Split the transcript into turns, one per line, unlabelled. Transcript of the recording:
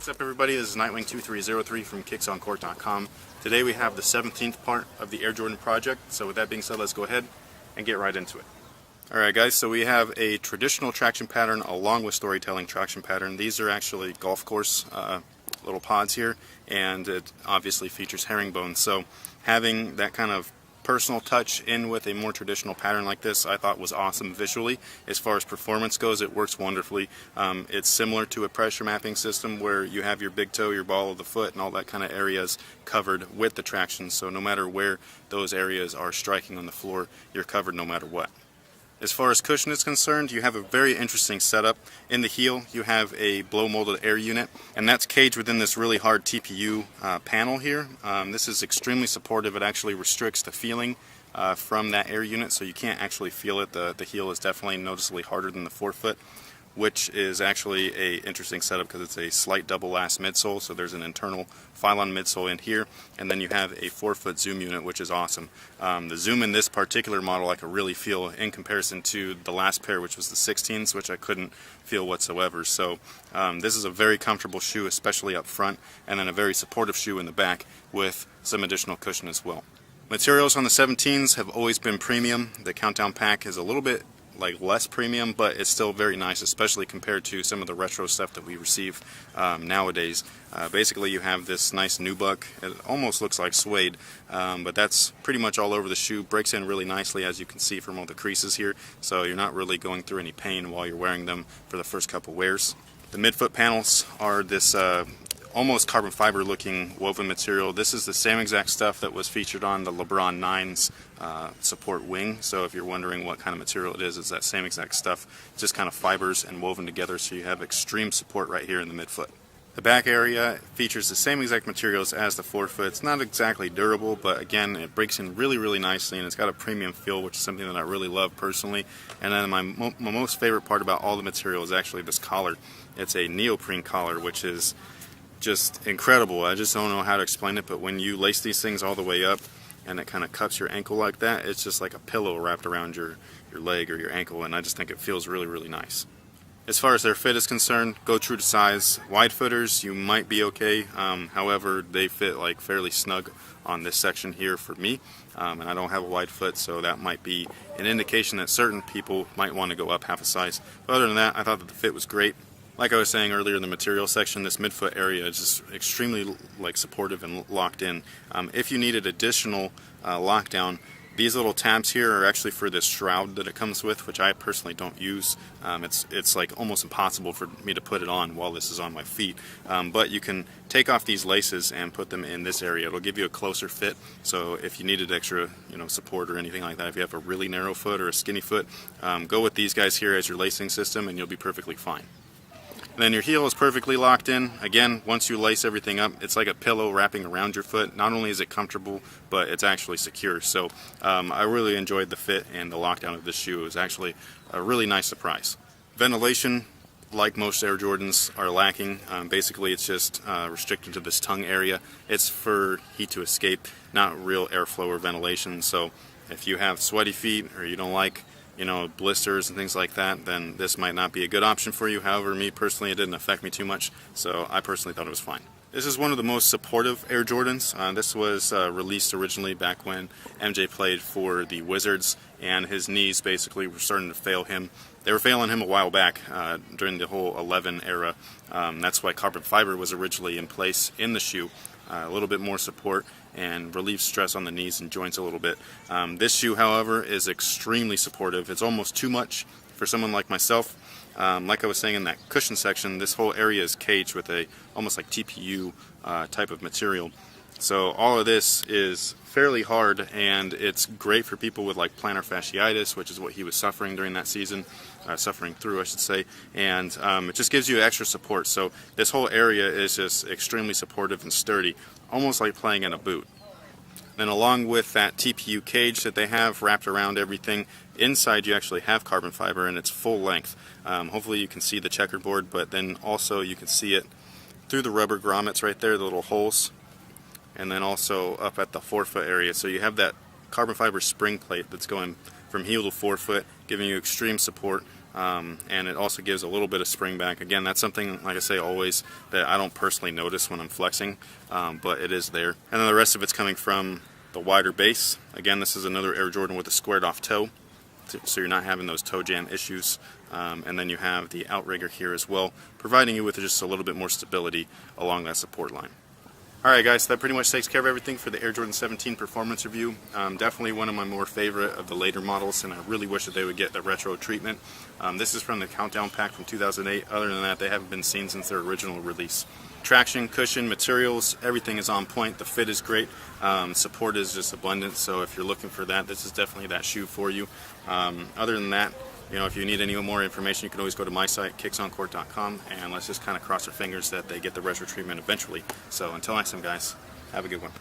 What's up, everybody? This is Nightwing2303 from kicksoncourt.com. Today we have the 17th part of the Air Jordan project. So with that being said, let's go ahead and get right into it. Alright guys, so we have a traditional traction pattern along with storytelling traction pattern. These are actually golf course little pods here, and it obviously features herringbone. So having that kind of personal touch in with a more traditional pattern like this, I thought was awesome visually. As far as performance goes, it works wonderfully. It's similar to a pressure mapping system where you have your big toe, your ball of the foot, and all that kind of areas covered with the traction. So no matter where those areas are striking on the floor, you're covered no matter what. As far as cushion is concerned, you have a very interesting setup. In the heel, you have a blow molded air unit, and that's caged within this really hard TPU panel here. This is extremely supportive. It actually restricts the feeling from that air unit, so you can't actually feel it. The heel is definitely noticeably harder than the forefoot, which is actually a interesting setup because it's a slight double last midsole. So there's an internal Phylon midsole in here, and then you have a 4-foot zoom unit, which is awesome. The zoom in this particular model I could really feel in comparison to the last pair, which was the 16s, which I couldn't feel whatsoever. So this is a very comfortable shoe, especially up front, and then a very supportive shoe in the back with some additional cushion as well. Materials on the 17s have always been premium. The Countdown pack is a little bit less premium, but it's still very nice, especially compared to some of the retro stuff that we receive nowadays. Basically, you have this nice nubuck. It almost looks like suede, but that's pretty much all over the shoe. Breaks in really nicely, as you can see from all the creases here, so you're not really going through any pain while you're wearing them for the first couple wears. The midfoot panels are this almost carbon fiber looking woven material. This is the same exact stuff that was featured on the LeBron 9's support wing. So if you're wondering what kind of material it is, it's that same exact stuff, just kind of fibers and woven together, so you have extreme support right here in the midfoot. The back area features the same exact materials as the forefoot. It's not exactly durable, but again, it breaks in really nicely, and it's got a premium feel, which is something that I really love personally. And then my most favorite part about all the material is actually this collar. It's a neoprene collar, which is just incredible. I just don't know how to explain it, but when you lace these things all the way up and it kind of cups your ankle like that, it's just like a pillow wrapped around your leg or your ankle, and I just think it feels really nice. As far as their fit is concerned, go true to size. Wide footers, you might be okay. However, they fit fairly snug on this section here for me, and I don't have a wide foot, so that might be an indication that certain people might want to go up half a size. But other than that, I thought that the fit was great. Like I was saying earlier in the material section, this midfoot area is just extremely supportive and locked in. If you needed additional lockdown, these little tabs here are actually for this shroud that it comes with, which I personally don't use. It's almost impossible for me to put it on while this is on my feet. But you can take off these laces and put them in this area. It'll give you a closer fit. So if you needed extra, support or anything like that, if you have a really narrow foot or a skinny foot, go with these guys here as your lacing system, and you'll be perfectly fine. And then your heel is perfectly locked in. Again, once you lace everything up, it's like a pillow wrapping around your foot. Not only is it comfortable, but it's actually secure. So I really enjoyed the fit, and the lockdown of this shoe. It was actually a really nice surprise. Ventilation, like most Air Jordans, are lacking. Basically, it's just restricted to this tongue area. It's for heat to escape, not real airflow or ventilation. So if you have sweaty feet, or you don't like blisters and things like that, then this might not be a good option for you. However, me personally, it didn't affect me too much, so I personally thought it was fine. This is one of the most supportive Air Jordans. This was released originally back when MJ played for the Wizards, and his knees basically were starting to fail him. They were failing him a while back during the whole 11 era. That's why carbon fiber was originally in place in the shoe. A little bit more support and relieves stress on the knees and joints a little bit. This shoe, however, is extremely supportive. It's almost too much for someone like myself. Like I was saying in that cushion section, this whole area is caged with a almost like TPU type of material. So all of this is fairly hard, and it's great for people with plantar fasciitis, which is what he was suffering during that season, suffering through, I should say, and it just gives you extra support. So this whole area is just extremely supportive and sturdy, almost like playing in a boot. Then along with that TPU cage that they have wrapped around everything, inside you actually have carbon fiber, and it's full length. Hopefully you can see the checkerboard, but then also you can see it through the rubber grommets right there, the little holes, and then also up at the forefoot area. So you have that carbon fiber spring plate that's going from heel to forefoot, giving you extreme support and it also gives a little bit of spring back. Again, that's something, like I say always, that I don't personally notice when I'm flexing, but it is there. And then the rest of it's coming from the wider base. Again, this is another Air Jordan with a squared off toe, so you're not having those toe jam issues. And then you have the outrigger here as well, providing you with just a little bit more stability along that support line. Alright guys, that pretty much takes care of everything for the Air Jordan 17 performance review. Definitely one of my more favorite of the later models, and I really wish that they would get the retro treatment. This is from the Countdown pack from 2008. Other than that, they haven't been seen since their original release. Traction, cushion, materials, everything is on point. The fit is great. Support is just abundant, so if you're looking for that, this is definitely that shoe for you. Other than that, if you need any more information, you can always go to my site, kicksoncourt.com, and let's just kind of cross our fingers that they get the retro treatment eventually. So until next time, guys, have a good one.